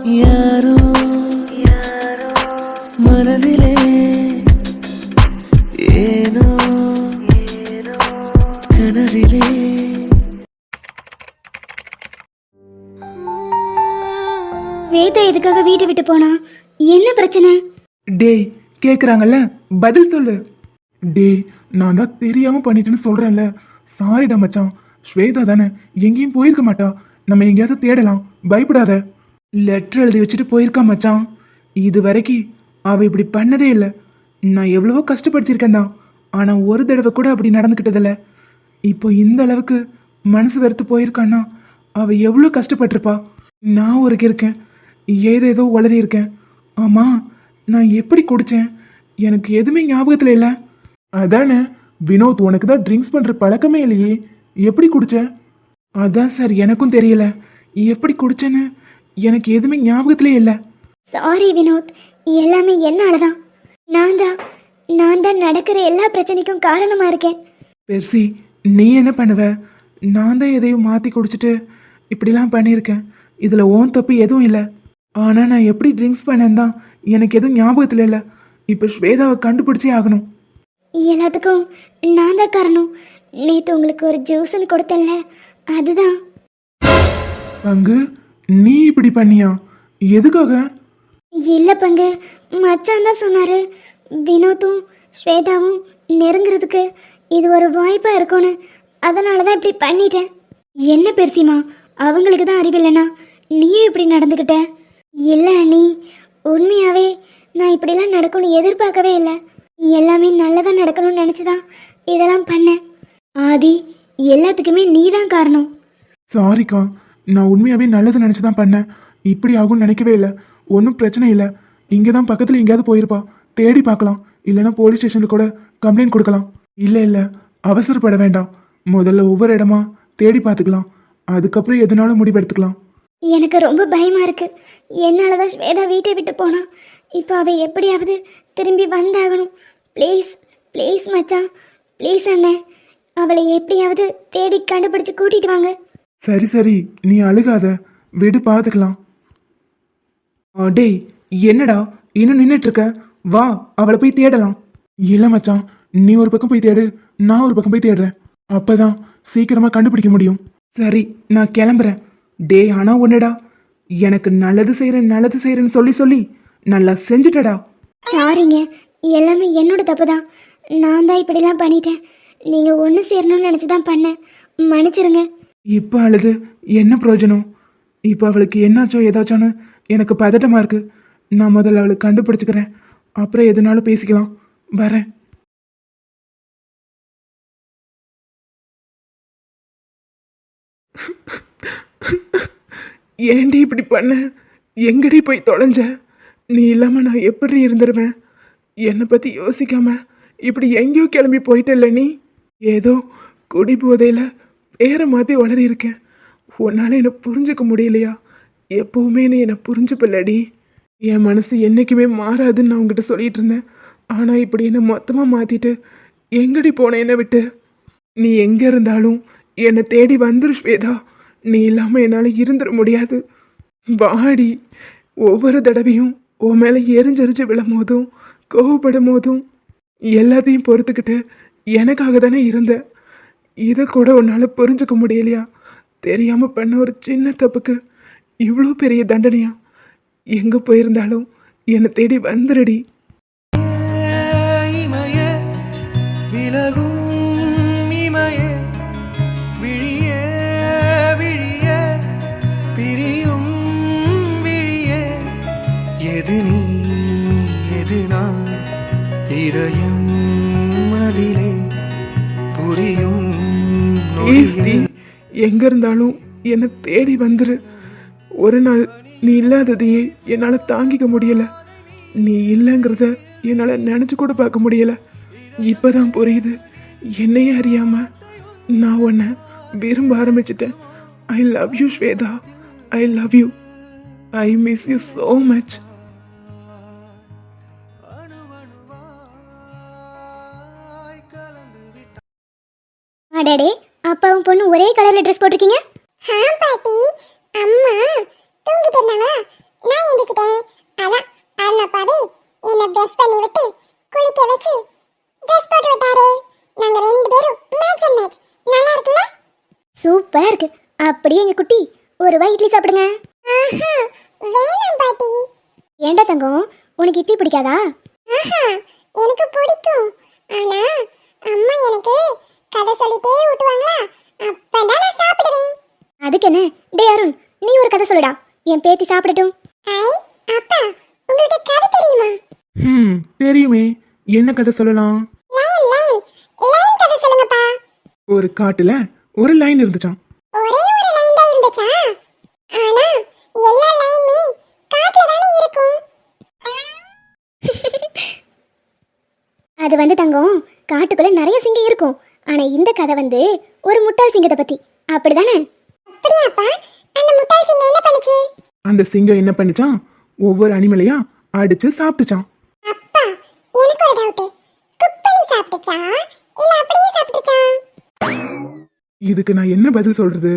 யாரோ மனதிலே ஏனோ கனவிலே. வேதா எதுக்காக வீட்டை விட்டு போனா? என்ன பிரச்சனை? டேய் கேக்குறாங்கல்ல, பதில் சொல்லு. டேய் நான் தான் தெரியாம பண்ணிட்டேன்னு சொல்றேன்ல. சாரிடா மச்சான். ஸ்வேதா தானே, எங்கேயும் போயிருக்க மாட்டா. நம்ம எங்கேயாவது தேடலாம், பயப்படாத. லெட்டர் எழுதி வச்சுட்டு போயிருக்கா மச்சான். இது வரைக்கும் அவ இப்படி பண்ணதே இல்லை. நான் எவ்வளவோ கஷ்டப்படுத்தியிருக்கேன் தான், ஆனா ஒரு தடவை கூட அப்படி நடந்துக்கிட்டதில்ல. இப்போ இந்த அளவுக்கு மனசு வெறுத்து போயிருக்கான்னா அவ எவ்வளோ கஷ்டப்பட்டிருப்பா. நான் ஒரு இருக்கேன், ஏதேதோ உளறி இருக்கேன். ஆமா, நான் எப்படி குடித்தேன் எனக்கு எதுவுமே ஞாபகத்தில் இல்லை. அதானே வினோத், உனக்கு தான் ட்ரிங்க்ஸ் பண்ணுற பழக்கமே இல்லையே, எப்படி குடிச்ச? அதான் சார் எனக்கும் தெரியல, எப்படி குடிச்சேன்னு எனக்கு எதுவுமே ஞாபகத்திலே இல்லை. சாரி வினோத், எல்லாமே என்னாலதான். நான் தான் நடக்கிற எல்லா பிரச்சனைக்கும் காரணமா இருக்கேன். பெர்சி, நீ என்ன பண்ணுவ? நான் தான் எதையும் மாற்றி குடிச்சிட்டு இப்படிலாம் பண்ணியிருக்கேன். இதில் ஓன் தப்பு எதுவும் இல்லை. ஆனால் நான் எப்படி ட்ரிங்க்ஸ் பண்ணேன் தான் எனக்கு எதுவும் ஞாபகத்தில் இல்லை. இப்போ ஸ்வேதாவை கண்டுபிடிச்சே ஆகணும். எல்லாத்துக்கும் நான் தான் காரணம். நேற்று உங்களுக்கு ஒரு ஜூஸ்ன்னு கொடுத்தல, அதுதான். பங்கு, நீ இப்படி பண்ணியா? எதுக்காக? இல்லை பங்கு, மச்சான் தான் சொன்னாரு வினோத்தும் ஸ்வேதாவும் நெருங்கிறதுக்கு இது ஒரு வாய்ப்பாக இருக்கும்னு. அதனால தான் இப்படி பண்ணிட்டேன். என்ன பெருசிமா, அவங்களுக்கு தான் அறிவில்லைனா நீயும் இப்படி நடந்துக்கிட்ட? இல்லை அண்ணி, உண்மையாகவே நான் இப்படிலாம் நடக்கணும்னு எதிர்பார்க்கவே இல்லை. எல்லாமே நல்லதாக நடக்கணும்னு நினச்சிதான் இதெல்லாம் பண்ணேன். ஆதி, எல்லாத்துக்குமே நீ தான் காரணம். சாரிக்கா, நான் உண்மையாகவே நல்லது நினச்சி தான் பண்ணேன். இப்படி ஆகும்னு நினைக்கவே இல்லை. ஒன்றும் பிரச்சனை இல்லை. இங்கே தான் பக்கத்தில் எங்கேயாவது போயிருப்பா, தேடி பார்க்கலாம். இல்லைன்னா போலீஸ் ஸ்டேஷனில் கூட கம்ப்ளைண்ட் கொடுக்கலாம். இல்லை அவசரப்பட வேண்டாம். முதல்ல ஒவ்வொரு இடமா தேடி பார்த்துக்கலாம். அதுக்கப்புறம் எதுனாலும் முடிவெடுத்துக்கலாம். எனக்கு ரொம்ப பயமாக இருக்குது. என்னால் தான் ஸ்வேதா வீட்டை விட்டு போனா. இப்போ அவள் எப்படியாவது திரும்பி வந்தாகணும். ப்ளீஸ் ப்ளீஸ் மச்சான், ப்ளீஸ் அண்ணன், அவளை எப்படியாவது தேடி கண்டுபிடிச்சு கூட்டிட்டு வாங்க. சரி நீ அழுகாத, விடு பார்த்துக்கலாம். டேய் என்னடா இன்னும் நின்றுட்டு இருக்க? வா, அவளை போய் தேடலாம். இல்லை மச்சான், நீ ஒரு பக்கம் போய் தேடு, நான் ஒரு பக்கம் போய் தேடுறேன். அப்பதான் சீக்கிரமா கண்டுபிடிக்க முடியும். சரி, நான் கிளம்புறேன். டே ஆனா ஒன்னுடா, எனக்கு நல்லது செய்கிறேன்னு சொல்லி சொல்லி நல்லா செஞ்சுட்டடா. சாரிங்க, எல்லாமே என்னோட தப்பு தான். நான் தான் இப்படிலாம் பண்ணிட்டேன். நீங்கள் ஒன்று சேரணும்னு நினச்சி தான் பண்ணேன். மன்னிச்சிருங்க. இப்போ அழுது என்ன பிரயோஜனம்? இப்போ அவளுக்கு என்னாச்சோ ஏதாச்சோன்னு எனக்கு பதட்டமாக இருக்கு. நான் முதல்ல அவளுக்கு கண்டுபிடிச்சிக்கிறேன், அப்புறம் எதுனாலும் பேசிக்கலாம். வரேன். ஏண்டி இப்படி பண்ண? எங்கடி போய் தொலைஞ்ச? நீ இல்லாமல் நான் எப்படி இருந்துருவேன்? என்னை பற்றி யோசிக்காம இப்படி எங்கேயோ கிளம்பி போயிட்டல்ல நீ. ஏதோ குடி போதையில் பேரை மாற்றி வளரி இருக்கேன். உன்னால் என்னை புரிஞ்சுக்க முடியலையா? எப்போவுமே நீ என்னை புரிஞ்சுப்பல்லடி. என் மனசு என்றைக்குமே மாறாதுன்னு நான் உங்ககிட்ட சொல்லிட்டு இருந்தேன். ஆனால் இப்படி என்னை மொத்தமாக மாற்றிட்டு எங்கடி போன என்னை விட்டு? நீ எங்கே இருந்தாலும் என்னை தேடி வந்துரு ஸ்வேதா. நீ இல்லாமல் என்னால் இருந்துட முடியாது. வாடி. ஒவ்வொரு தடவையும் உன் மேலே எரிஞ்செரிஞ்சு விழும் போதும் கோவப்படும் போதும் எல்லாத்தையும் பொறுத்துக்கிட்டு எனக்காக தானே இருந்த. இதை கூட உன்னால் புரிஞ்சுக்க முடியலையா? தெரியாமல் பண்ண ஒரு சின்ன தப்புக்கு இவ்வளோ பெரிய தண்டனையா? எங்கே போயிருந்தாலும் என்னை தேடி வந்துடுடி. எங்க இருந்தாலும் என்னை தேடி வந்துரு. ஒரு நாள் நீ இல்லாததையே என்னால் தாங்கிக்க முடியல. நீ இல்லைங்கிறத என்னால் நினச்சி கூட பார்க்க முடியல. இப்போதான் புரியுது, என்னையே அறியாம நான் உன்னை விரும்ப ஆரம்பிச்சிட்டேன். I love you Shweta, I love you, I miss you so much. அடடே, அப்பாவும் பொண்ணு ஒரே கலர்ல ட்ரெஸ் போட்டிருக்கீங்க. பாட்டி, அம்மா தூங்கிட்டு இருந்தாங்களா, ஒரு வாய் இட்லி சாப்பிடுங்க. வேணாம் பாட்டி. ஏண்டா தங்கம், உனக்கு இட்லி பிடிக்காதா? எனக்கு பிடிக்கும். ஆனா அம்மா எனக்கு கதை சொல்லிட்டே ஊட்டுவாங்களா, அப்பதான் நான் சாப்பிடுவேன். அதுக்கு என்ன? டேய் அருண், நீ ஒரு கதை சொல்லுடா, என் பேத்தி சாப்பிடட்டும். ஐ அப்பா, உங்களுக்கு கதை தெரியுமா? தெரியுமே. என்ன கதை சொல்லலாம்? லைன் லைன் லைன் கதை சொல்லுங்கப்பா. ஒரு காட்டுல ஒரு லைன் இருந்துச்சாம். ஒரே ஒரு லைன் தான் இருந்துச்சா? ஆனா எல்லா லைனுமே காட்டுல தானே இருக்கும். அது வந்து தங்கம், காட்டுக்குள்ள நிறைய சிங்கம் இருக்கும். ஆனா இந்த கதை வந்து ஒரு முட்டாள் சிங்கத்தை பத்தி, அப்படிதானே? அப்படியாப்பா? அந்த முட்டாள் சிங்கம் என்ன பண்ணுச்சு? அந்த சிங்கம் என்ன பண்ணுச்சான், ஒவ்வொரு அனிமலையா அடிச்சு சாப்பிட்டுச்சான். அப்பா, எனக்கு ஒரு டவுட். குக் பண்ணி சாப்பிட்டுச்சா இல்ல அப்படியே சாப்பிட்டுச்சா? இதுக்கு நான் என்ன பதில் சொல்றது?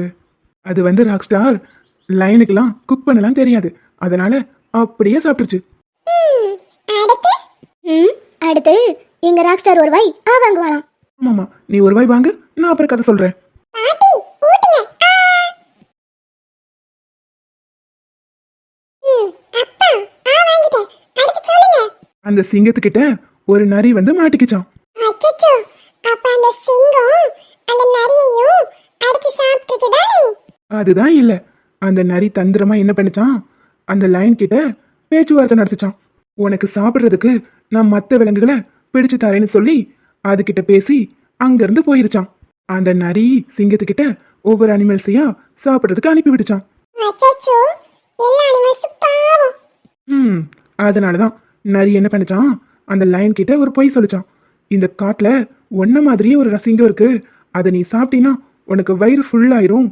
அது வந்து ராக் ஸ்டார் லைனுக்கெல்லாம் குக் பண்ணலாம் தெரியாது, அதனால அப்படியே சாப்பிட்டுச்சு. அடுத்து அடுத்து எங்க ராக் ஸ்டார் ஒரு வாய் வாங்குவாளாம். ஆமாமா, நீ ஒரு வாய் வாங்கு, நான் அப்புறம் கதை சொல்றேன். பாட்டி ஊட்டுங்க. அப்பா வாங்கிட்டேன். அடுத்து சொல்லுங்க. அந்த சிங்கத்துக்கிட்ட ஒரு நரி வந்து மாட்டிக்கிச்சான். அச்சச்சோ, அப்ப அந்த சிங்கம் அந்த நரியையும் அடிச்சு சாப்பிட்டுச்சு தானே? அதுதான் இல்ல, அந்த நரி தந்திரமா என்ன பண்ணுச்சான், அந்த லைன் கிட்ட பேச்சுவார்த்தை நடத்துச்சான். உனக்கு சாப்பிடுறதுக்கு நான் மற்ற விலங்குகளை பிடிச்சு தரேன்னு சொல்லி அதுகிட்ட பேசி அங்கிருந்து போயிருச்சான். அந்த நரி சிங்கத்துக்கிட்ட ஒவ்வொரு அனிமல்ஸையா சாப்பிடுறதுக்கு அனுப்பி விடுச்சான். அச்சச்சோ, எல்லா அனிமல்ஸும் பாவம். அதனாலதான் நரி என்ன பண்ணுச்சான், அந்த லைன் கிட்ட ஒரு பொய் சொல்லிச்சான். இந்த காட்டுல ஒன்ன மாதிரியே ஒரு சிங்கம் இருக்கு, அதை நீ சாப்பிட்டீன்னா உனக்கு வயிறு ஃபுல்லாயிரும்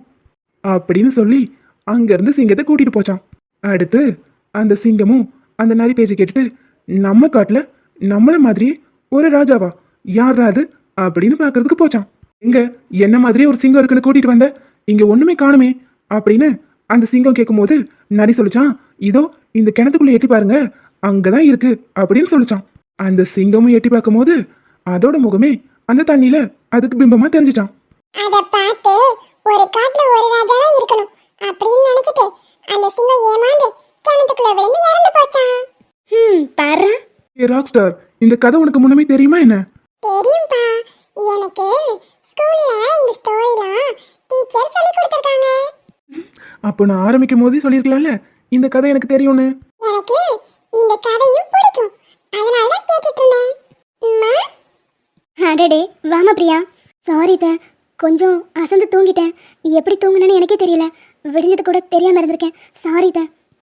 அப்படின்னு சொல்லி அங்கிருந்து சிங்கத்தை கூட்டிட்டு போச்சான். அடுத்து அந்த சிங்கமும் அந்த நரி பேச்சை கேட்டுட்டு நம்ம காட்டுல நம்மள மாதிரியே ஒரு ராஜாவா, யாரா அது அப்படின்னு பாக்குறதுக்கு போச்சான். எங்க என்ன மாதிரியே ஒரு சிங்கம் இருக்குன்னு கூட்டிட்டு வந்த, இங்க ஒண்ணுமே காணுமே அப்படின்னு அந்த சிங்கம் கேட்கும் போது நரி சொல்லிச்சான், இதோ இந்த கிணத்துக்குள்ள எட்டி பாருங்க, அங்கதான் இருக்கு அப்படின்னு சொல்லிச்சான். அந்த சிங்கமும் எட்டி பார்க்கும் போது அதோட முகமே அந்த தண்ணியில அதுக்கு பிம்பமா தெரிஞ்சிச்சான். அத பார்த்து ஒரு காட்டுல ஒரு ராஜா தான் இருக்கணும் அப்படின்னு நினைச்சிட்டு அந்த சிங்கம் ஏமாந்து கிணத்துக்குள்ள விழுந்து இறந்து போச்சான். பாரு. ஏ ராக் ஸ்டார், இந்த கதை உனக்கு முன்னமே தெரியுமா என்ன? தெரியும்பா, எனக்கு ஸ்கூல்ல இந்த ஸ்டோரிலாம் டீச்சர் சொல்லி கொடுத்திருக்காங்க. அப்போ நான் ஆரம்பிக்கும் போதே சொல்லியிருக்கலாம்ல இந்த கதை எனக்கு தெரியும்னு. எனக்கு இந்த கதையும் பிடிக்கும், அதனால தான் கேட்டுட்டு இருந்தேன். அம்மா. அடடே வாமா பிரியா. சாரி த, கொஞ்சம் அசந்து தூங்கிட்டேன். எப்படி தூங்குனேன்னு எனக்கே தெரியல, விடிஞ்சது கூட தெரியாம இருந்திருக்கேன். சாரி த.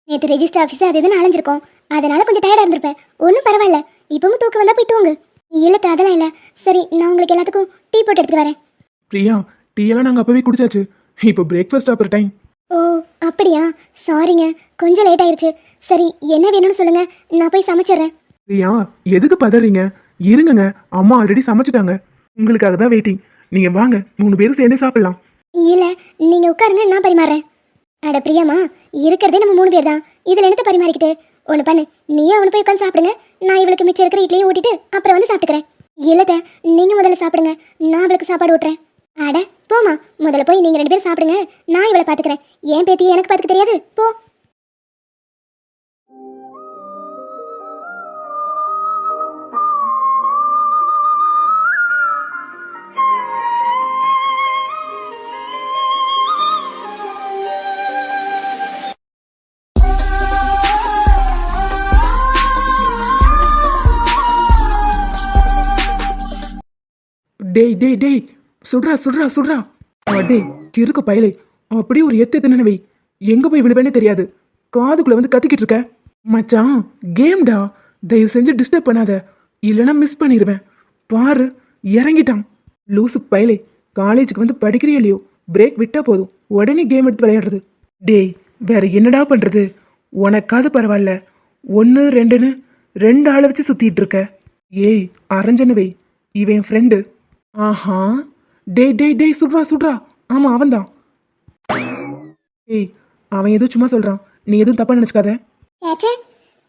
நேற்று ரெஜிஸ்டர் ஆஃபீஸ் அது இதுன்னு அலைஞ்சிருக்கோம், அதனால கொஞ்சம் டயர்டாக இருந்திருப்பேன். ஒன்றும் பரவாயில்ல, இப்பவும் தூக்கம் வந்தால் போய் தூங்கு. இல்லத்த அதெல்லாம் இல்லை. சரி, நான் உங்களுக்கு எல்லாத்துக்கும் டீ போட்டு எடுத்துட்டு வரேன். பிரியா, டீ எல்லாம் நாங்கள் அப்பவே குடிச்சாச்சு, இப்போ பிரேக்ஃபாஸ்ட் ஆஃபர் டைம். ஓ அப்படியா? சாரிங்க, கொஞ்சம் லேட் ஆயிடுச்சு. சரி, என்ன வேணும்னு சொல்லுங்க, நான் போய் சமைச்சிடுறேன். பிரியா, எதுக்கு பதறீங்க? இருங்கங்க, அம்மா ஆல்ரெடி சமைச்சிட்டாங்க, உங்களுக்காக தான் வெயிட்டிங். நீங்க வாங்க, 3 பேரும் சேர்ந்து சாப்பிடலாம். இல்லை, நீங்கள் உட்காருங்க, நான் பரிமாறேன். அட பிரியாமா, இருக்கிறதே நம்ம 3 பேர் தான், இதில் என்னத்தை பரிமாறிக்கிட்டு? ஒன்று பண்ணு, நீயே அவனு போய் உட்காந்து சாப்பிடுங்க, நான் இவளுக்கு மிச்சம் இருக்கிற இட்லியும் ஊட்டிட்டு அப்புறம் வந்து சாப்பிட்டுக்கிறேன். இல்லைத்த, நீங்கள் முதல்ல சாப்பிடுங்க, நான் அவளுக்கு சாப்பாடு ஊட்டுறேன். அட போமா, முதல்ல போய் நீங்கள் 2 பேரும் சாப்பிடுங்க, நான் இவளை பார்த்துக்கிறேன். ஏன் பேத்தியை எனக்கு பார்த்துக்க தெரியாது? போ. டேய் டேய் டேய், சுட்றா சுட்றா சுட்றா. டேய் கிறுக்கு பயலே, அப்படியே ஒரு எத்து வை, எங்க போய் விழுவேனே தெரியாது, காதுக்குள்ள வந்து கத்திக்கிட்டு இருக்க. மச்சான் கேம்டா, தயவு செஞ்சு டிஸ்டர்ப் பண்ணாத, இல்லைன்னா மிஸ் பண்ணிடுவேன். பாரு இறங்கிட்டான் லூசு பயலே. காலேஜுக்கு வந்து படிக்கிறியோ இல்லையோ, பிரேக் விட்டா போதும் உடனே கேம் எடுத்து விளையாடுறது. டேய் வேற என்னடா பண்றது, உனக்காவது பரவாயில்ல, 1 2ன்னு 2 ஆளை வச்சு சுத்திட்டு இருக்க. ஏய் அரஞ்சன வை, இவன் ஃப்ரெண்டு. ஆஹா, டேய் டேய் டேய், சுட்றா சுட்றா. ஆமா அவன்தான். ஏய் அவன் எதுவும் சும்மா சொல்றான், நீ எதுவும் தப்பா நினைச்சுக்காத. சேச்சே,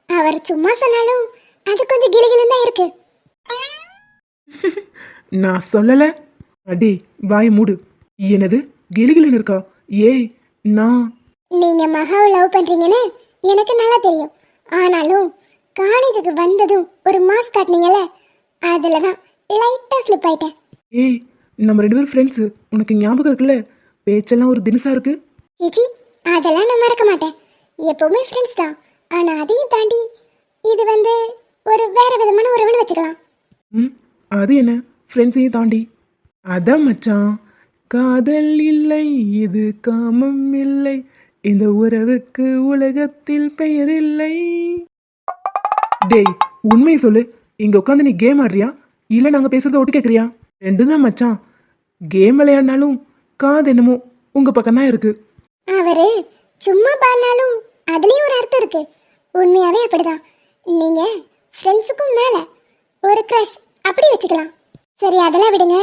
அவர் சும்மா சொன்னாலும் அது கொஞ்சம் கிளிகிலும் தான் இருக்கு. நான் சொல்லல. அடே வாய் மூடு. என்னது கிளிகிளின்னு இருக்கா? ஏய் நான் நீங்க மகாவை லவ் பண்றீங்கன்னு எனக்கு நல்லா தெரியும். ஆனாலும் காலேஜுக்கு வந்ததும் ஒரு மாஸ்க் காட்டினீங்கல்ல, அதுல தான் லைட்டா ஸ்லிப் ஆயிட்டேன். ஏய், நம்ம 2 பேரும் ஃப்ரெண்ட்ஸு, உனக்கு ஞாபகம் இருக்குல்ல? பேச்செல்லாம் ஒரு தினுசா இருக்கு. சிச்சி, அதெல்லாம் நான் மறக்க மாட்டேன். எப்பவுமே ஃப்ரெண்ட்ஸ் தான். ஆனா அதையும் தாண்டி இது வந்து ஒரு வேற விதமான உறவுன்னு வச்சுக்கலாம். ம், அது என்ன ஃப்ரெண்ட்ஸையும் தாண்டி? அதான் மச்சான், காதல் இல்லை, இது காமம் இல்லை, இந்த உறவுக்கு உலகத்தில் பெயர் இல்லை. டேய், உண்மையை சொல்லு, இங்க உட்காந்து நீ கேம் ஆடுறியா இல்லை நாங்கள் பேசுறத ஒட்டு கேட்குறியா? ரெண்டும் தான் மச்சான். கேம் விளையாடினாலும் காது என்னமோ உங்க பக்கம் தான் இருக்கு. அவரு சும்மா பாடினாலும் அதுலயும் ஒரு அர்த்தம் இருக்கு. உண்மையாவே அப்படிதான். நீங்க ஃப்ரெண்ட்ஸுக்கும் மேல ஒரு க்ரஷ் அப்படி வச்சுக்கலாம். சரி, அதெல்லாம் விடுங்க.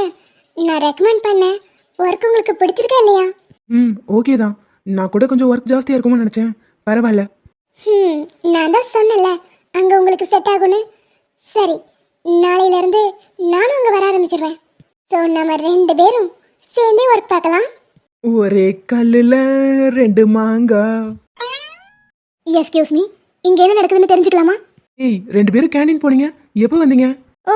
நான் ரெக்கமெண்ட் பண்ணேன் ஒர்க் உங்களுக்கு பிடிச்சிருக்கா இல்லையா? ம், ஓகே தான். நான் கூட கொஞ்சம் ஒர்க் ஜாஸ்தியாக இருக்குமோ நினச்சேன். பரவாயில்ல. நான் தான் சொன்னல அங்க உங்களுக்கு செட் ஆகும்னு. சரி, நாளையில இருந்து நானும் அங்க வர ஆரம்பிச்சிடுறேன். ஸோ நம்ம 2 பேரும் சேர்ந்தே ஒர்க் பார்க்கலாம். ஒரே கல்லுல 2 மாங்காய். எஸ்கியூஸ் மீ, இங்க என்ன நடக்குதுன்னு தெரிஞ்சுக்கலாமா? ஏய், 2 பேரும் கேண்டீன் போனீங்க, எப்போ வந்தீங்க? ஓ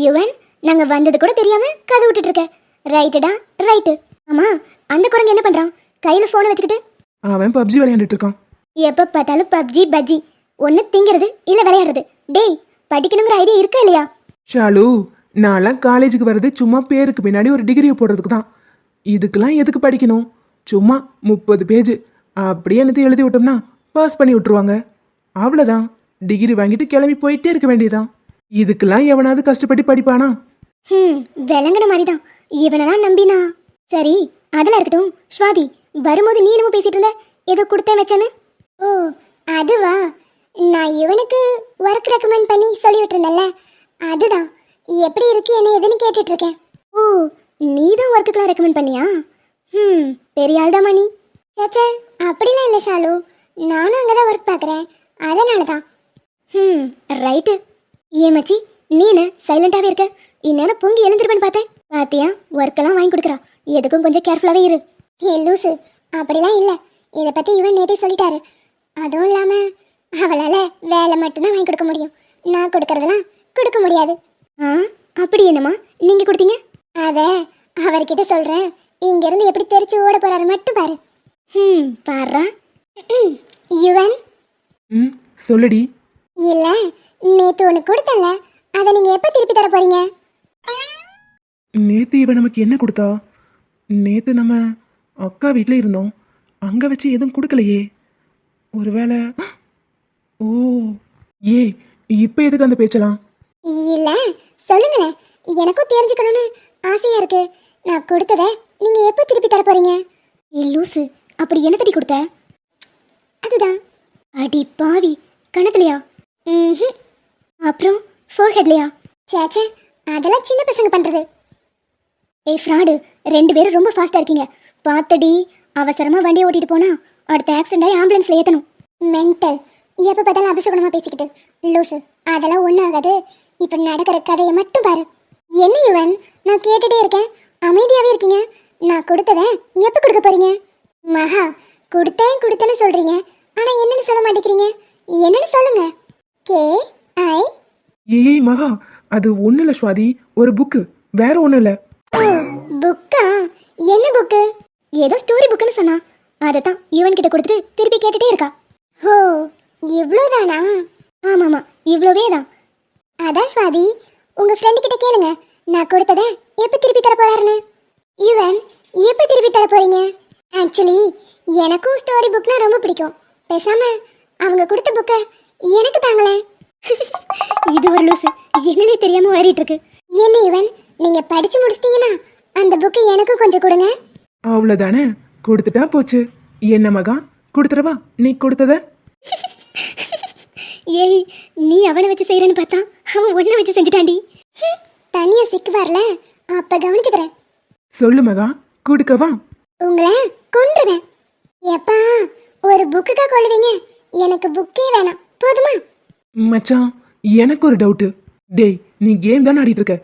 யுவன், நாங்க வந்தது கூட தெரியாம கதை விட்டுட்டு இருக்க. ரைட்டுடா, ரைட்டு. ஆமா, அந்த குரங்கு என்ன பண்றான்? கையில போனை வச்சுக்கிட்டு. அவன் பப்ஜி விளையாண்டுட்டு இருக்கான். எப்ப பார்த்தாலும் பப்ஜி பஜ்ஜி, ஒன்னு திங்கிறது இல்ல விளையாடுறது. டேய், படிக்கணுங்கிற ஐடியா இருக்கா இல்லையா? ஷாலு, நான்லாம் காலேஜுக்கு வர்றது சும்மா பேருக்கு பின்னாடி ஒரு டிகிரியை போடுறதுக்கு தான். இதுக்கெல்லாம் எதுக்கு படிக்கணும்? சும்மா 30 பேஜ் அப்படியே என்னத்தை எழுதி விட்டோம்னா பாஸ் பண்ணி விட்டுருவாங்க. அவ்வளோதான், டிகிரி வாங்கிட்டு கிளம்பி போயிட்டே இருக்க வேண்டியதான். இதுக்கெல்லாம் எவனாவது கஷ்டப்பட்டு படிப்பானா? விளங்குன மாதிரி தான் இவனெல்லாம் நம்பினா. சரி, அதெல்லாம் இருக்கட்டும். ஸ்வாதி, வரும்போது நீ என்னமோ பேசிட்டு இருந்த, ஏதோ கொடுத்தேன் வச்சேன்னு. ஓ அதுவா, நான் இவனுக்கு ஒர்க் ரெக்கமெண்ட் பண்ணி சொல்லி விட்டுருந்தேன்ல, அதுதான். எப்படி இருக்கு என்ன எதுன்னு கேட்டுட்டு இருக்கேன். ஓ, நீ தான் ஒர்க்குக்கெல்லாம் ரெக்கமெண்ட் பண்ணியா? பெரிய ஆள் தான் நீ. சேச்சே, அப்படிலாம் இல்லை ஷாலு, நானும் அங்கே தான் ஒர்க் பார்க்குறேன், அதனால தான். ரைட்டு. ஏன் மச்சி, நீனு சைலண்டாகவே இருக்க? இந்நேரம் பொங்கி எழுந்திருப்பேன்னு பார்த்தேன். பாத்தியா, ஒர்க்கெல்லாம் வாங்கி கொடுக்குறா. எதுக்கும் கொஞ்சம் கேர்ஃபுல்லாகவே இரு. ஏ லூசு, அப்படிலாம் இல்லை. இதை பற்றி இவன் நேற்றே சொல்லிட்டாரு. அதுவும் இல்லாமல் அவளால் வேலை மட்டும்தான் வாங்கி கொடுக்க முடியும். நான் கொடுக்கறதெல்லாம் கொடுக்க முடியாது. அப்படி என்னம்மா நீங்கள் கொடுத்தீங்க? அதை அவர்கிட்ட சொல்கிறேன். இங்கேருந்து எப்படி தெரிச்சு ஓட போகிறாரு மட்டும் பாரு. பாரு யுவன். சொல்லுடி. இல்லை, நேற்று ஒன்று கொடுத்தல, அதை நீங்கள் எப்போ திருப்பி தர போகிறீங்க? நேற்று இவன் நமக்கு என்ன கொடுத்தா? நேற்று நம்ம அக்கா வீட்டில் இருந்தோம், அங்கே வச்சு எதுவும் கொடுக்கலையே. ஒருவேளை ஓ ஏ இப்போ எதுக்கு அந்த பேச்சலாம்? இல்லை, சொல்லுங்களேன், எனக்கும் தெரிஞ்சுக்கணும்னு ஆசையாக இருக்கு. நான் கொடுத்ததை நீங்கள் எப்போ திருப்பி தர போகிறீங்க? லூசு, அப்படி என்ன தடி கொடுத்த? அதுதான். அடி பாவி, கணத்துலையா? அப்புறம் ஃபோர்ஹெட்லையா? சேச்சே, அதெல்லாம் சின்ன பசங்க பண்ணுறது. ஏய் ஃப்ராடு, 2 பேரும் ரொம்ப ஃபாஸ்ட்டாக இருக்கீங்க. பார்த்தடி, அவசரமாக வண்டியை ஓட்டிகிட்டு போனால் அடுத்த ஆக்சிடென்ட் ஆகி ஆம்புலன்ஸில் ஏற்றணும். மென்டல், எப்போ பார்த்தாலும் அபசகுணமாக பேசிக்கிட்டு. லூசு, அதெல்லாம் ஒன்றும் ஆகாது. இப்போ நடக்கிற கதையை மட்டும் பாரு. என்ன இவன், நான் கேட்டுகிட்டே இருக்கேன், அமைதியாகவே இருக்கீங்க. நான் கொடுத்ததை எப்போ கொடுக்க போகிறீங்க? மகா, கொடுத்தேன்னு சொல்கிறீங்க, ஆனால் என்னன்னு சொல்ல மாட்டேங்கிறீங்க. என்னன்னு சொல்லுங்க. கே ஐ. ஏய் மகா, அது ஒன்றும் இல்லை ஸ்வாதி, ஒரு புக்கு, வேற ஒன்றும் இல்லை. ஓ, புக்கா? என்ன புக்கு? ஏதோ ஸ்டோரி புக்குன்னு சொன்னா, அதை தான் இவன் கிட்ட கொடுத்துட்டு திருப்பி கேட்டுட்டே இருக்கா. ஓ, இவ்வளோதானா? ஆமாம், இவ்வளோவே தான். அதான் ஸ்வாதி, உங்கள் ஃப்ரெண்டு கிட்ட கேளுங்க, நான் கொடுத்ததை எப்போ திருப்பி தர போறாருன்னு. இவன் எப்போ திருப்பி தர போறீங்க? ஆக்சுவலி எனக்கும் ஸ்டோரி புக்னா ரொம்ப பிடிக்கும். பேசாம அவங்க கொடுத்த புக்கை எனக்கு தாங்களேன். இது ஒரு லூசு, என்னன்னே தெரியாம வரிட்டு இருக்கு. என்ன இவன், நீங்க படிச்சு முடிச்சிட்டீங்கன்னா அந்த புக்கை எனக்கும் கொஞ்சம் கொடுங்க. அவ்வளோதானே, கொடுத்துட்டா போச்சு. என்ன மகா, கொடுத்துறவா நீ கொடுத்தத? ஏய், நீ அவனை வச்சு செய்யறன்னு பார்த்தா அவன் ஒன்ன வச்சு செஞ்சுட்டாண்டி. தனியா சிக்கு வரல, அப்ப கவனிச்சுக்கிறேன். சொல்லு மகா, கொடுக்கவா? உங்களை கொன்றுவேன். எப்பா, ஒரு புக்குக்கா கொள்ளுவீங்க? எனக்கு புக்கே வேணாம், போதுமா? மச்சான், எனக்கு ஒரு டவுட்டு. டேய், நீ கேம் தானே ஆடிட்டு இருக்க,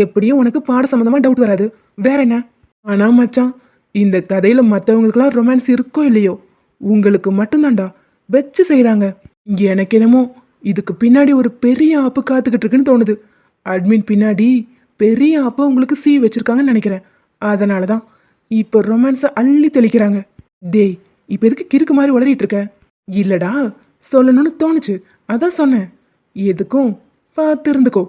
எப்படியும் உனக்கு பாட சம்மந்தமாக டவுட் வராது, வேற என்ன? ஆனால் மச்சான், இந்த கதையில் மற்றவங்களுக்குலாம் ரொமான்ஸ் இருக்கோ இல்லையோ, உங்களுக்கு மட்டும்தான்டா வச்சு செய்கிறாங்க. எனக்கு என்னமோ இதுக்கு பின்னாடி ஒரு பெரிய ஆப்பு காத்துக்கிட்டு இருக்குன்னு தோணுது. அட்மின் பின்னாடி பெரிய ஆப்பை உங்களுக்கு சீ வச்சிருக்காங்கன்னு நினைக்கிறேன். அதனால தான் இப்போ ரொமான்ஸை அள்ளி தெளிக்கிறாங்க. டேய், இப்போ எதுக்கு கிறுக்கு மாதிரி உளறிட்டு இருக்க? இல்லடா, சொல்லணும்னு தோணுச்சு, அதான் சொன்னேன். எதுக்கும் பார்த்து இருந்துக்கோ.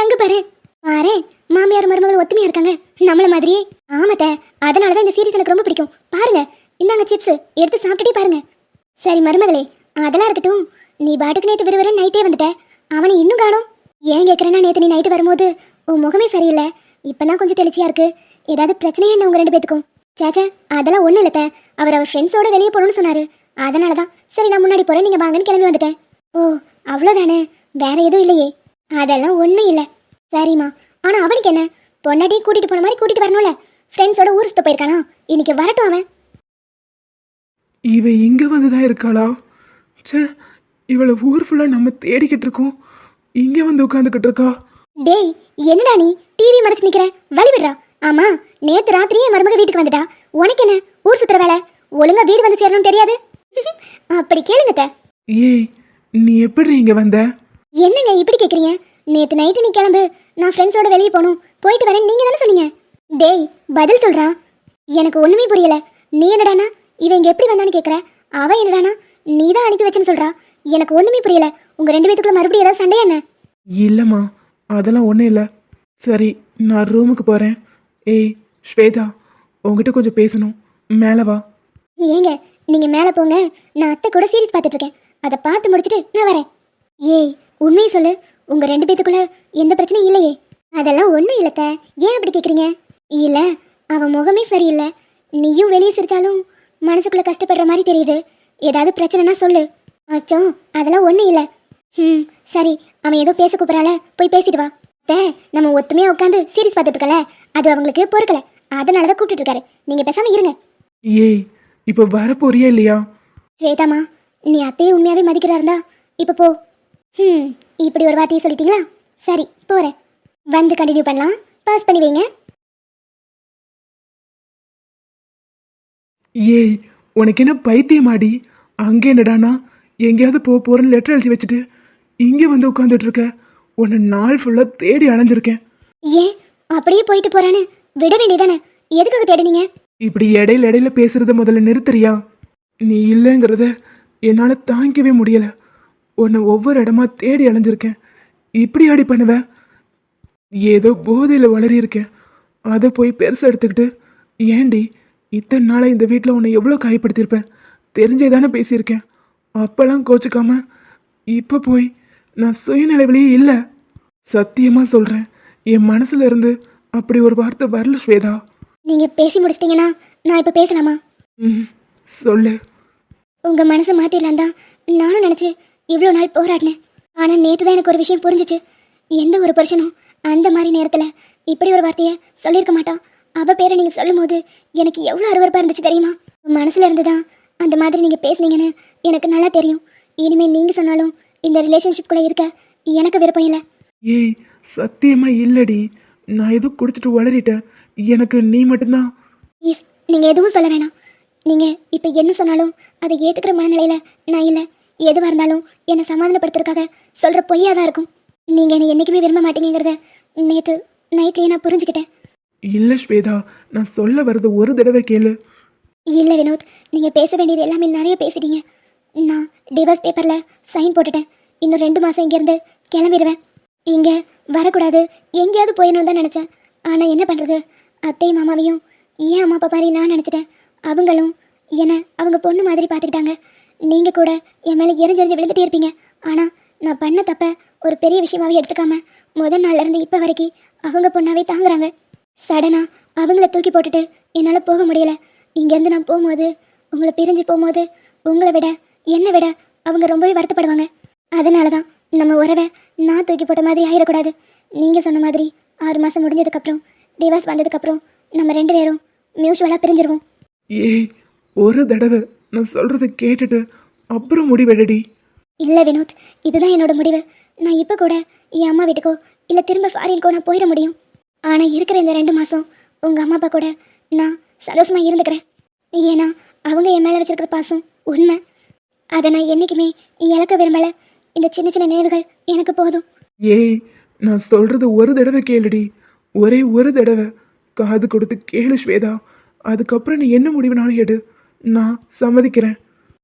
எங்க பாரு பாரு, மாமியார் மருமகள் ஒத்துமையா இருக்காங்க நம்மள மாதிரியே. ஆமாத்த, அதனாலதான் இந்த சீரிஸ் எனக்கு ரொம்ப பிடிக்கும். பாருங்க, இந்தாங்க சிப்ஸ், எடுத்து சாப்பிட்டுட்டே பாருங்க. சரி மருமகளே, அதெல்லாம் இருக்கட்டும். நீ பாட்டுக்கு நேற்று விறுவிறு நைட்டே வந்துட்ட, அவனை இன்னும் காணோம். ஏன் கேட்குறேன்னா, நேற்று நீ நைட்டு வரும்போது உன் முகமே சரியில்லை, இப்போதான் கொஞ்சம் தெளிச்சியா இருக்கு. ஏதாவது பிரச்சனையே என்ன உங்க 2 பேத்துக்கும்? சேச்சா, அதெல்லாம் ஒன்றும் இல்லத்த. அவர் ஃப்ரெண்ட்ஸோட வெளியே போகணும்னு சொன்னாரு. அதனால தான் சரி நான் முன்னாடி போகிறேன், நீங்கள் வாங்கன்னு கிளம்பி வந்துட்டேன். ஓ, அவ்வளோதானே, வேற எதுவும் இல்லையே? அதெல்லாம் ஒன்றும் இல்லை. சரிம்மா, ஆனால் அவனுக்கு என்ன, பொண்டாட்டி கூட்டிகிட்டு போன மாதிரி கூட்டிகிட்டு வரணும்ல. ஃப்ரெண்ட்ஸோட ஊர் சுத்த போயிருக்கானா, இன்னைக்கு வரட்டும் அவன். இவ இங்கே வந்து தான் இருக்காளா? சே, இவளை ஊர் ஃபுல்லாக நம்ம தேடிக்கிட்டு இருக்கோம், இங்கே வந்து உட்காந்துக்கிட்டு இருக்கா. டேய், என்னடா நீ டிவி மறைச்சு நிக்கிற? வழி விடுறா. ஆமா, நேத்து ராத்திரியே மருமக வீட்டுக்கு வந்துட்டா. உனக்கு என்ன ஊர் சுத்துற வேலை? ஒழுங்கா வீடு வந்து சேரணும்னு தெரியாது? அப்படி கேளுங்க. ஏய், நீ எப்படி இங்கே வந்த? என்னங்க இப்படி கேக்குறீங்க? நேத்து நைட்டு நீ கிளம்பு, நான் ஃப்ரெண்ட்ஸோட வெளியே போகணும், போயிட்டு வரேன் நீங்க தானே சொன்னீங்க. டேய், பதில் சொல்றா. எனக்கு ஒண்ணுமே புரியல. நீ என்னடானா இவன் இங்க எப்படி வந்தான்னு கேக்குற? அவ என்னடானா நீ தான் அனுப்பி வச்சேன்னு சொல்றா. எனக்கு ஒண்ணுமே புரியல. உங்க 2 பேத்துக்குள்ள மறுபடியும் ஏதாவது சண்டையா என்ன? இல்லைம்மா, அதெல்லாம் ஒன்றும் இல்லை. சரி, நான் ரூமுக்கு போகிறேன். ஏய் ஸ்வேதா, உங்ககிட்ட கொஞ்சம் பேசணும், மேலே வா. ஏங்க, நீங்க மேலே போங்க, நான் அத்தை கூட சீரிஸ் பார்த்துட்டு இருக்கேன். அதை பார்த்து முடிச்சுட்டு நான் வரேன். ஏய், உண்மையை சொல்லு, உங்க 2 பேத்துக்குள்ள எந்த பிரச்சனையும் இல்லையே? அதெல்லாம் ஒன்றும் இல்லத்த. ஏன் அப்படி கேட்குறீங்க? இல்லை, அவன் முகமே சரியில்லை. நீயும் வெளியே சிரிச்சாலும் மனசுக்குள்ள கஷ்டப்படுற மாதிரி தெரியுது. ஏதாவது பிரச்சனைனா சொல்லு. அச்சோ, அதெல்லாம் ஒன்றும் இல்லை. சரி, அவன் ஏதோ பேச கூப்பிட்றால, போய் பேசிட்டு வா. நம்ம ஒத்துமையாக உட்காந்து சீரிஸ் பார்த்துட்டு இருக்கல, அது அவங்களுக்கு பொறுக்கல, அதனால தான் கூப்பிட்டு இருக்காரு. நீங்கள் பேசாமல் இருங்க. ஏய், இப்போ வர போறியா இல்லையா? ஸ்வேதாமா, நீ அத்தையே உண்மையாகவே மதிக்கிறா இருந்தா இப்போ போ. இப்படி ஒரு வார்த்தையை சொல்லிட்டீங்களா? சரி, போகிறேன். வந்து கண்டினியூ பண்ணலாம். பாஸ் பண்ணி வைங்க. ஏய், உனக்கு என்ன பைத்தியமாடி? அங்கே என்னடானா எங்கேயாவது போகிறேன்னு லெட்டர் எழுதி வச்சுட்டு இங்கே வந்து உட்காந்துட்டு இருக்க. உன்னை நாள் ஃபுல்லாக தேடி அலைஞ்சிருக்கேன். ஏன் அப்படியே போயிட்டு போறான்னு விட வேண்டியதானே? எதுக்காக தேடினீங்க? இப்படி இடையில இடையில பேசுறத முதல்ல நிறுத்துறியா? நீ இல்லைங்கிறத என்னால் தாங்கிக்கவே முடியலை. உன்னை ஒவ்வொரு இடமா தேடி அலைஞ்சிருக்கேன். இப்படி ஆடி பண்ணுவ? ஏதோ போதையில் வளரி இருக்கேன், அதை போய் பெருசாக எடுத்துக்கிட்டு. ஏண்டி, இத்தனை நாளாக இந்த வீட்டில் உன்னை எவ்வளோ காயப்படுத்தியிருப்பேன், தெரிஞ்சே தானே பேசியிருக்கேன். அப்போல்லாம் கோச்சிக்காம இப்போ போய் நான் சுயநிலைவிலேயே இல்லை. சத்தியமாக சொல்கிறேன், என் மனசுல இருந்து அப்படி ஒரு வார்த்தை வரல ஸ்வேதா. நீங்க பேசி முடிச்சிட்டீங்கன்னா நான் இப்போ பேசலாமா? சொல்லு. உங்க மனசை மாத்திடலாம் தான் நானும் நினைச்சு இவ்வளோ நாள் போராடினேன். ஆனால் நேற்று தான் எனக்கு ஒரு விஷயம் புரிஞ்சிச்சு. எந்த ஒரு புருஷனும் அந்த மாதிரி நேரத்தில் இப்படி ஒரு வார்த்தையை சொல்லியிருக்க மாட்டான். அவள் பேரை நீங்கள் சொல்லும் போது எனக்கு எவ்வளோ அருவருப்பாக இருந்துச்சு தெரியுமா? மனசில் இருந்து தான் அந்த மாதிரி நீங்கள் பேசுனீங்கன்னு எனக்கு நல்லா தெரியும். இனிமேல் நீங்கள் சொன்னாலும் இந்த ரிலேஷன்ஷிப் கூட இருக்க எனக்கு விருப்பம் இல்லை. ஏய், சத்தியமா இல்லடி, நான் எதுவும் குடிச்சிட்டு வளரிட்டேன். எனக்கு நீ மட்டும்தான். ப்ளீஸ், நீங்கள் எதுவும் சொல்ல வேணாம். நீங்கள் இப்போ என்ன சொன்னாலும் அதை ஏற்றுக்கிற மனநிலையில் நான் இல்லை. எதுவாக இருந்தாலும் என்னை சமாதானப்படுத்துறதுக்காக சொல்கிற பொய்யாக தான் இருக்கும். நீங்கள் என்னை என்றைக்குமே விரும்ப மாட்டீங்கிறத நேற்று நைட்லேயே நான் புரிஞ்சுக்கிட்டேன். இல்லை ஸ்வேதா, நான் சொல்ல வர்றது ஒரு தடவை கேளு. இல்லை வினோத், நீங்கள் பேச வேண்டியது எல்லாமே நிறைய பேசிட்டீங்க. நான் டிவோர்ஸ் பேப்பரில் சைன் போட்டுட்டேன். இன்னும் 2 மாதம் இங்கேருந்து கிளம்பிடுவேன். இங்கே வரக்கூடாது, எங்கேயாவது போயிடணும் தான் நினச்சேன். ஆனால் என்ன பண்ணுறது, அத்தையும் மாமாவையும் ஏன் அம்மா அப்பா மாதிரி நான் நினச்சிட்டேன். அவங்களும் என்னை அவங்க பொண்ணு மாதிரி பார்த்துக்கிட்டாங்க. நீங்கள் கூட என் மேலே எரிஞ்செறிஞ்சு விழுந்துட்டே இருப்பீங்க. ஆனால் நான் பண்ண தப்ப ஒரு பெரிய விஷயமாவே எடுத்துக்காம முதல் நாள்லேருந்து இப்போ வரைக்கும் அவங்க பொண்ணாவே தாங்குறாங்க. சடனாக அவங்கள தூக்கி போட்டுட்டு என்னால் போக முடியல. இங்கேருந்து நான் போகும்போது, உங்களை பிரிஞ்சு போகும்போது உங்களை விட என்னை விட அவங்க ரொம்பவே வருத்தப்படுவாங்க. அதனால தான் நம்ம உறவை நான் தூக்கி போட்ட மாதிரி ஆயிடக்கூடாது. நீங்கள் சொன்ன மாதிரி 6 மாதம் முடிஞ்சதுக்கப்புறம், டிவோர்ஸ் வந்ததுக்கப்புறம் நம்ம 2 பேரும் மியூச்சுவலாக பிரிஞ்சிருவோம். ஏய், ஒரு தடவை நான் சொல்கிறத கேட்டுட்டு அப்புறம் முடிவெடடி. இல்லை வினோத், இதுதான் என்னோட முடிவு. நான் இப்போ கூட என் அம்மா வீட்டுக்கோ இல்லை திரும்ப ஃபாரின்கோ நான் போயிட முடியும். ஆனால் இருக்கிற இந்த 2 மாதம் உங்கள் அம்மா அப்பா கூட நான் சந்தோஷமாக இருந்துக்கிறேன். ஏன்னா அவங்க என் மேலே வச்சிருக்கிற பாசம் உண்மை. அதை நான் என்றைக்குமே இழக்க விரும்பலை. இந்த சின்ன சின்ன நினைவுகள் எனக்கு போதும். ஏய், நான் சொல்றது ஒரு தடவை கேளுடி. ஒரே ஒரு தடவை காது கொடுத்து கேளு ஸ்வேதா. அதுக்கப்புறம் நீ என்ன முடிவுனாலும் எடு, நான் சம்மதிக்கிறேன்.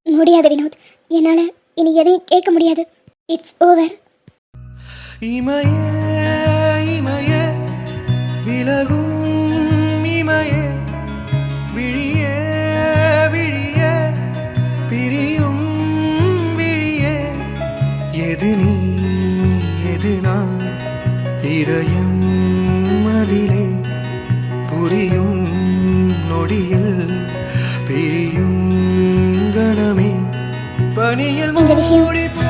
முடியாது வினோத், என்னால் இனி எதையும் கேட்க முடியாது. It's over. இமையே இமையே விலகும் இமையே விழியே விழியே பிரியும் விழியே எது நீ எது நான் இதயம் அதிலே புரியும் நொடியில் பிரியும் கணமே பனியில் இந்த விஷயம்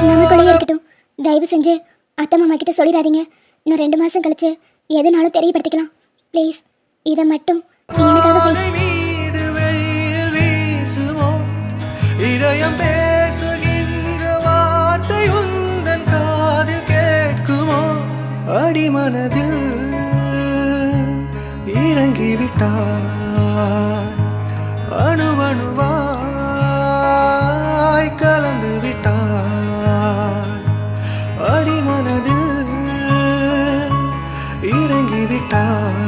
நமக்குள்ளேயே இருக்கட்டும். தயவு செஞ்சு அத்தை மாமா கிட்ட சொல்லிடாதீங்க. இன்னும் 2 மாதம் கழிச்சு எதுனாலும் தெரியப்படுத்திக்கலாம். ப்ளீஸ், இதை மட்டும் நீ எனக்காக செய். மீது வெயில் வீசுமோ இதயம் பேசுகின்ற வார்த்தை உந்தன் காதில் கேட்குமோ அடிமனதில் இறங்கிவிட்டாய் அணுவணுவாய் கலந்து விட்டாய் அடிமனதில் இறங்கிவிட்டாய்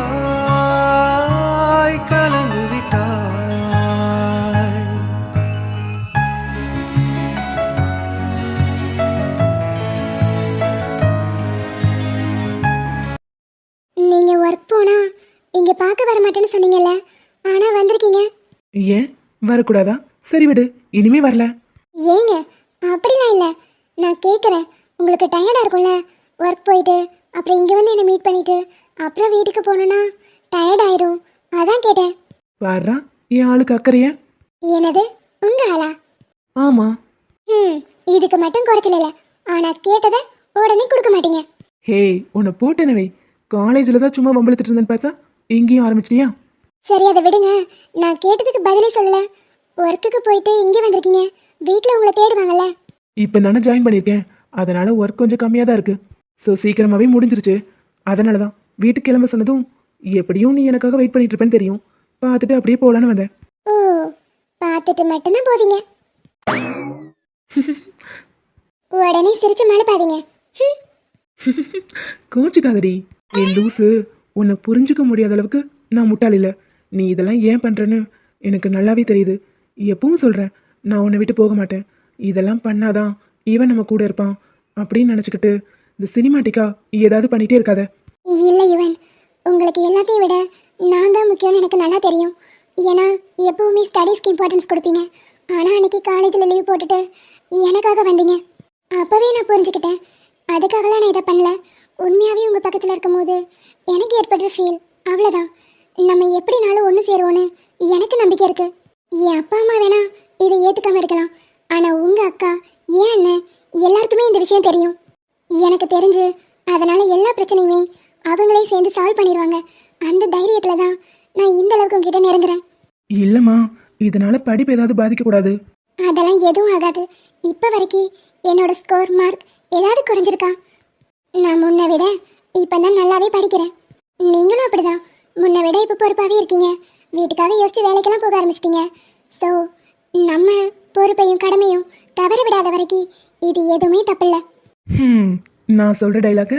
அணுவணுவாய் கலந்து விட்டாய். நீங்கள் ஒர்க் போனால் இங்கே பார்க்க வர மாட்டேன்னு சொன்னீங்கல்ல, ஆனால் வந்திருக்கீங்க. ஏன் வரக்கூடாதா? சரி விடு, இனிமே வரல. ஏங்க அப்படிலாம் இல்லை, நான் கேட்குறேன். உங்களுக்கு டயர்டாக இருக்கும்ல, ஒர்க் போயிட்டு அப்புறம் இங்கே வந்து என்னை மீட் பண்ணிவிட்டு அப்புறம் வீட்டுக்கு போகணுன்னா டயர்ட் ஆயிரும், அதான் கேட்டேன். வர்றா, என் ஆளுக்கு அக்கறையா? என்னது, உங்கள் ஆளா? ஆமா. இதுக்கு மட்டும் குறைச்சல இல்லை, ஆனால் கேட்டதை உடனே கொடுக்க மாட்டீங்க. ஹே, உன்னை போட்டனவை காலேஜில் தான் சும்மா வம்பளத்துட்டு இருந்தேன்னு பார்த்தா இங்கேயும் ஆரம்பிச்சிட்டியா? சரி, அதை விடுங்க. நான் கேட்டதுக்கு பதிலே சொல்லலை. ஒர்க்குக்கு போயிட்டு இங்கே வந்திருக்கீங்க, வீட்டில் உங்களை தேடுவாங்கல்ல. இப்போ தானே ஜாயின் பண்ணியிருக்கேன், அதனால ஒர்க் கொஞ்சம் கம்மியாக தான் இருக்குது. ஸோ சீக்கிரமாகவே முடிஞ்சிருச்சு. அதனால தான் வீட்டுக்கு கிளம்ப சொன்னதும் எப்படியும் நீ எனக்காக வெயிட் பண்ணிட்டு இருப்பேன்னு தெரியும். பார்த்துட்டு அப்படியே போகலான்னு வந்தேன். ஓ, பார்த்துட்டு மட்டும்தான் போவீங்க. உடனே சிரிச்சு மழைப்பாதீங்க. கோச்சுக்காதடி என் லூசு. உன்னை புரிஞ்சுக்க முடியாத அளவுக்கு நான் முட்டாள் இல்லை. நீ இதெல்லாம் ஏன் பண்ணுறேன்னு எனக்கு நல்லாவே தெரியுது. எப்பவும் சொல்கிறேன், நான் உன்னை விட்டு போக மாட்டேன். இதெல்லாம் பண்ணாதான் இவன் நம்ம கூட இருப்பான் அப்படின்னு நினச்சிக்கிட்டு இந்த சினிமாட்டிக்காக ஏதாவது பண்ணிகிட்டே இருக்காத. இல்லை யுவன், உங்களுக்கு எல்லாத்தையும் விட நான் தான் முக்கியம்னு எனக்கு நல்லா தெரியும். ஏன்னா எப்பவுமே ஸ்டடீஸ்க்கு இம்பார்ட்டன்ஸ் கொடுப்பீங்க. ஆனால் அன்றைக்கி காலேஜில் லீவ் போட்டுட்டு எனக்காக வந்தீங்க. அப்போவே நான் புரிஞ்சுக்கிட்டேன். அதுக்காகலாம் நான் இதை பண்ணல. உண்மையாகவே உங்கள் பக்கத்தில் இருக்கும் போது எனக்கு ஏற்படுற ஃபீல் அவ்வளோதான். நம்ம எப்படினாலும் ஒன்று சேருவோன்னு எனக்கு நம்பிக்கை இருக்குது. என் அப்பா அம்மா வேணா இதை ஏற்றுக்காமல் இருக்கலாம், ஆனால் உங்கள் அக்கா, ஏன் அண்ணன், எல்லாருக்குமே இந்த விஷயம் தெரியும். எனக்கு தெரிஞ்சு அதனால் எல்லா பிரச்சனையுமே அவங்களே சேர்ந்து சால்வ் பண்ணிடுவாங்க. அந்த தைரியத்தில் தான் நான் இந்த அளவுக்கு உங்ககிட்ட நெருங்குறேன். இல்லைம்மா, இதனால படிப்பு ஏதாவது பாதிக்கக்கூடாது. அதெல்லாம் எதுவும் ஆகாது. இப்போ வரைக்கும் என்னோட ஸ்கோர் மார்க் ஏதாவது குறைஞ்சிருக்கா? நான் முன்னை விட இப்போ தான் நல்லாவே படிக்கிறேன். நீங்களும் அப்படிதான். முன்னை விட இப்போ பொறுப்பாகவே இருக்கீங்க. வீட்டுக்காக யோசிச்சு வேலைக்கெல்லாம் போக ஆரம்பிச்சிட்டிங்க. ஸோ நம்ம பொறுப்பையும் கடமையும் தவற விடாத வரைக்கும் இது எதுவுமே தப்பில்லை. நான் சொல்கிற டைலாக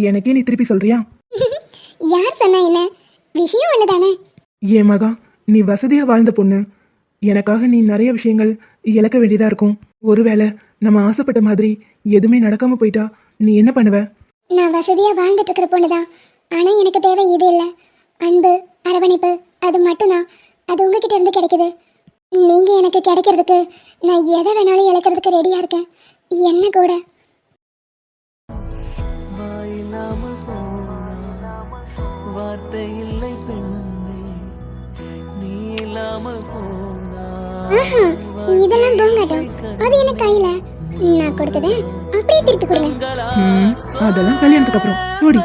எனக்கே நீ திருப்பி சொல்கிறியா? யார் சொன்னா என்ன, விஷயம் ஒன்று தானே. ஏன் மகா, நீ வசதியாக வாழ்ந்த பொண்ணு. எனக்காக நீ நிறைய விஷயங்கள் இழக்க வேண்டியதாக இருக்கும். ஒருவேளை நம்ம ஆசைப்பட்ட மாதிரி எதுவுமே நடக்காமல் போயிட்டா நீ என்ன பண்ணுவ? நான் வசதியாக வாழ்ந்துட்டு இருக்கிற பொண்ணு தான். ஆனால் எனக்கு தேவை இது இல்லை. அன்பு, அரவணைப்பு, அது மட்டும்தான். அது உங்ககிட்ட இருந்து கிடைக்குது. நீங்கள் எனக்கு கிடைக்கிறதுக்கு நான் எதை வேணாலும் இழக்கிறதுக்கு ரெடியாக இருக்கேன். என்ன கூட. வாயில்லாமல் போனா வார்த்தை இல்லை பெண்ணே, நீ இல்லாமல் போனா. இதெல்லாம் போங்கட்டும். அது என்ன கையில் நான் கொடுத்ததை அப்படியே திருப்பி கொடுங்க. அதெல்லாம் கல்யாணத்துக்கு அப்புறம் ஓடி.